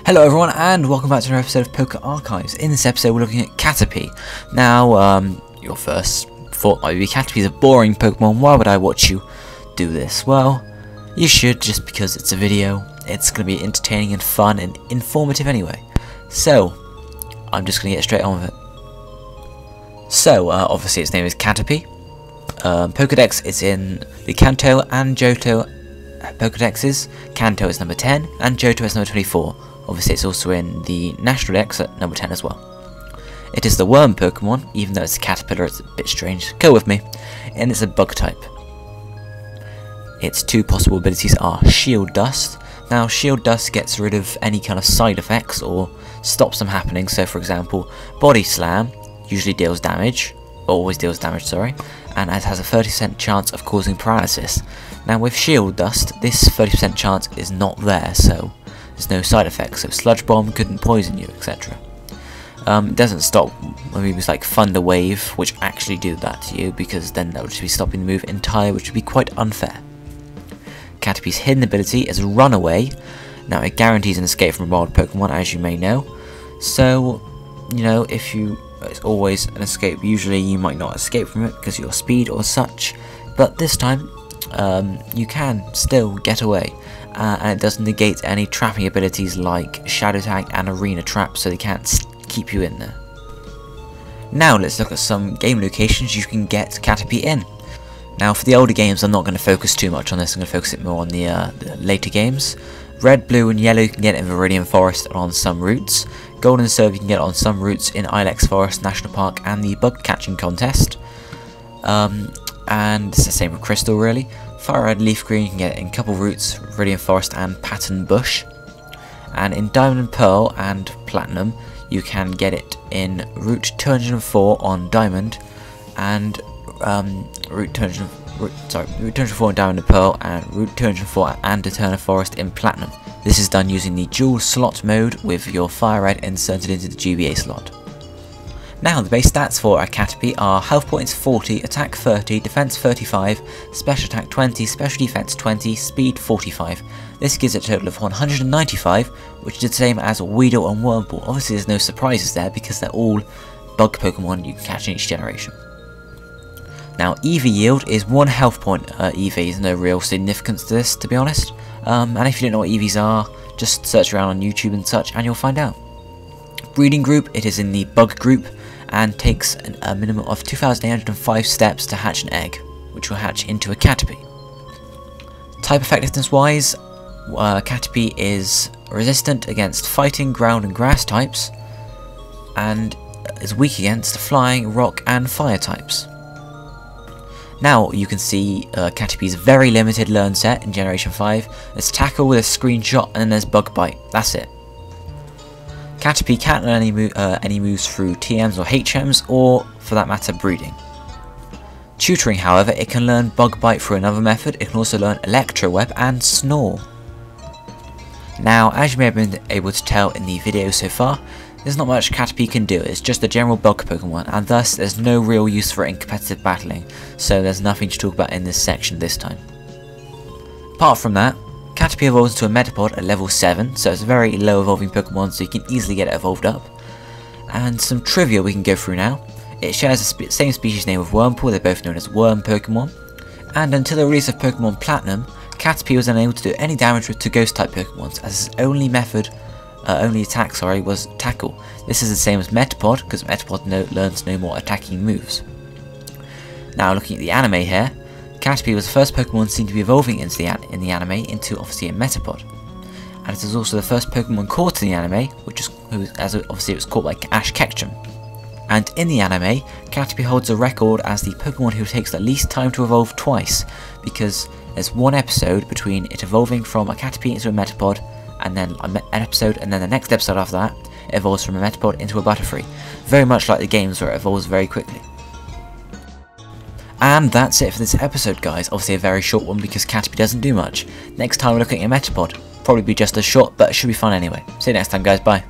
Hello everyone and welcome back to another episode of PokeArchives. In this episode we're looking at Caterpie. Now, your first thought might be Caterpie is a boring Pokemon, why would I watch you do this? Well, you should, just because it's a video. It's going to be entertaining and fun and informative anyway. So, I'm just going to get straight on with it. So, obviously its name is Caterpie. Pokedex is in the Kanto and Johto Pokedexes. Kanto is number 10 and Johto is number 24. Obviously it's also in the National Dex at number 10 as well. It is the worm Pokemon, even though it's a caterpillar, it's a bit strange. Go with me. And it's a bug type. Its two possible abilities are Shield Dust. Now Shield Dust gets rid of any kind of side effects or stops them happening. So for example, Body Slam usually deals damage, always deals damage, sorry, and it has a 30% chance of causing paralysis. Now with Shield Dust, this 30% chance is not there, so there's no side effects, so Sludge Bomb couldn't poison you, etc. It doesn't stop moves like Thunder Wave, which actually do that to you, because then that would just be stopping the move entirely, which would be quite unfair. Caterpie's hidden ability is Runaway. Now it guarantees an escape from a wild Pokemon, as you may know. So, you know, it's always an escape. Usually you might not escape from it because of your speed or such, but this time you can still get away. And it does negate any trapping abilities like Shadow Tag and Arena Trap, so they can't keep you in there. Now let's look at some game locations you can get Caterpie in. Now for the older games I'm not going to focus too much on this, I'm going to focus it more on the later games. Red, Blue and Yellow you can get it in Viridian Forest and on some routes. Gold and Silver you can get it on some routes in Ilex Forest National Park and the Bug Catching Contest. And it's the same with Crystal really. Fire Red, Leaf Green you can get it in couple routes, Viridian Forest and Pattern Bush. And in Diamond and Pearl and Platinum you can get it in Route 204 on Diamond and Route 204 on Diamond and Pearl and Route 204 and Eternal Forest in Platinum. This is done using the dual slot mode with your Fire Red inserted into the GBA slot. Now the base stats for a Caterpie are health points 40, attack 30, defense 35, special attack 20, special defense 20, speed 45. This gives it a total of 195, which is the same as Weedle and Wurmple. Obviously there's no surprises there because they're all bug Pokemon you can catch in each generation. Now EV yield is 1 health point EV, there's no real significance to this, to be honest. And if you don't know what EVs are, just search around on YouTube and such and you'll find out. Breeding group, it is in the bug group and takes a minimum of 2,805 steps to hatch an egg, which will hatch into a Caterpie. Type effectiveness wise, Caterpie is resistant against fighting, ground and grass types, and is weak against flying, rock and fire types. Now you can see Caterpie's very limited learn set in Generation 5. There's Tackle with a Screenshot and then there's Bug Bite, that's it. Caterpie can't learn any moves through TMs or HMs, or for that matter breeding. Tutoring, however, it can learn Bug Bite through another method. It can also learn Electro Web and Snore. Now, as you may have been able to tell in the video so far, there's not much Caterpie can do. It's just a general bug Pokemon, and thus there's no real use for it in competitive battling, so there's nothing to talk about in this section this time. Apart from that, Caterpie evolves into a Metapod at level 7, so it's a very low evolving Pokemon, so you can easily get it evolved up. And some trivia we can go through now. It shares the same species name with Wurmple, they're both known as worm Pokemon. And until the release of Pokemon Platinum, Caterpie was unable to do any damage to Ghost type Pokemon, as its only attack was Tackle. This is the same as Metapod, because Metapod learns no more attacking moves. Now looking at the anime here, Caterpie was the first Pokemon seen to be evolving in the anime into obviously a Metapod. And it is also the first Pokemon caught in the anime, obviously it was caught by Ash Ketchum. And in the anime, Caterpie holds a record as the Pokemon who takes the least time to evolve twice, because there's one episode between it evolving from a Caterpie into a Metapod, and then an episode, and then the next episode after that, it evolves from a Metapod into a Butterfree. Very much like the games where it evolves very quickly. And that's it for this episode, guys. Obviously a very short one because Caterpie doesn't do much. Next time we're looking at a Metapod. Probably be just as short, but it should be fun anyway. See you next time, guys. Bye.